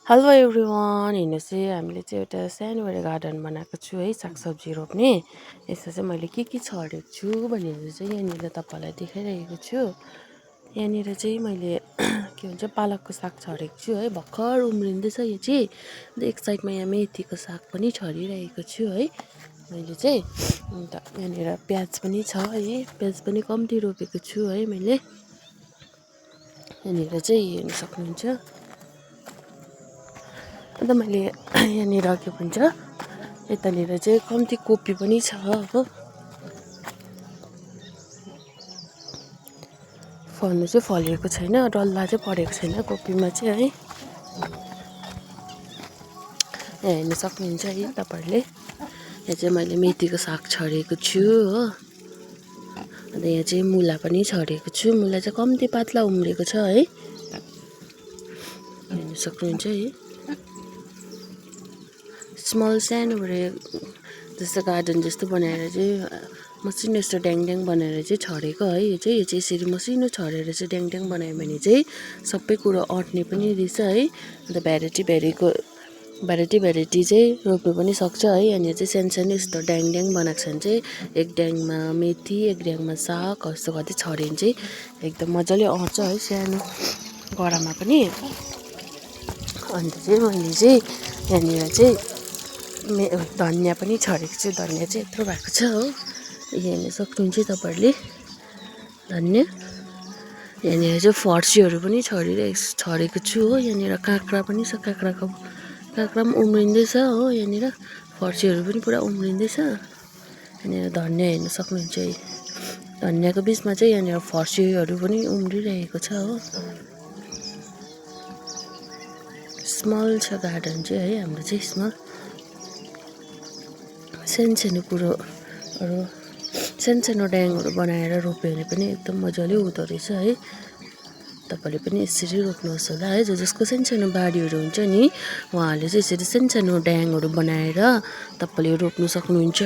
Hello everyone, हेर्नुहोस् है हामीले चाहिँ एउटा सानोबडे गार्डन बनाएको छु है, सागसब्जी रोप्ने। यसमा चाहिँ मैले के छरेको छु भनेर चाहिँ यहाँनिर तपाईँलाई देखाइरहेको छु। यहाँनिर चाहिँ मैले के भन्छ पालकको साग छरेको छु है, भर्खर उम्रिँदैछ यो चाहिँ। अन्त एक साइडमा यहाँ मेथीको साग पनि छरिरहेको छु है मैले चाहिँ। अन्त यहाँनिर प्याज पनि छ है, प्याज पनि कम्ती रोपेको छु है मैले। यहाँनिर चाहिँ हेर्नु सक्नुहुन्छ। अन्त मैले यहाँनिर के भन्छ यतानिर चाहिँ कम्ती कोपी पनि छ हो। फल्नु चाहिँ फलेको छैन, डल्ला चाहिँ परेको छैन कोपीमा चाहिँ है। यहाँ हेर्नु सक्नुहुन्छ है तपाईँहरूले। यहाँ चाहिँ मैले मेथीको साग छरेको छु हो। अन्त यहाँ चाहिँ मुला पनि छरेको छु। मुला चाहिँ कम्ती पातला उम्रेको छ है, हेर्नु सक्नुहुन्छ है। स्मल सानोबडे जस्तो गार्डन जस्तो बनाएर चाहिँ मसिनो यस्तो ड्याङ बनाएर चाहिँ छरेको है। यो चाहिँ यसरी मसिनो छरेर चाहिँ ड्याङ बनायो भने चाहिँ सबै कुरो अँट्ने पनि रहेछ है। अन्त भेराइटी चाहिँ रोप्नु पनि सक्छ है। यहाँनिर चाहिँ सानो यस्तो ड्याङ बनाएको छ भने चाहिँ एक ड्याङमा मेथी, एक ड्याङमा साग यस्तो गर्दै छर्यो भने चाहिँ एकदम मजाले अँट्छ है, सानो गरामा पनि। अन्त चाहिँ मैले चाहिँ यहाँनिर चाहिँ धनियाँ पनि छरेको छु। धनियाँ चाहिँ यत्रो भएको छ हो, हेर्न सक्नुहुन्छ तपाईँहरूले धनियाँ। यहाँनिर चाहिँ फर्सीहरू पनि छरेको छु हो। यहाँनिर काँक्रा पनि छ, काँक्रा पनि उम्रिँदैछ हो। यहाँनिर फर्सीहरू पनि पुरा उम्रिँदैछ। यहाँनिर धनियाँ हेर्न सक्नुहुन्छ है, धनियाँको बिचमा चाहिँ यहाँनिर फर्सीहरू पनि उम्रिरहेको छ हो। स्मल छ गार्डन चाहिँ है हाम्रो चाहिँ, स्मल। सानो कुरोहरू, सानो ड्याङहरू बनाएर रोप्यो भने पनि एकदम मजाले हुँदो रहेछ है। तपाईँले पनि यसरी रोप्नुहोस् होला है। जसको सानो बारीहरू हुन्छ नि, उहाँहरूले चाहिँ यसरी सानो ड्याङहरू बनाएर तपाईँले रोप्नु सक्नुहुन्छ।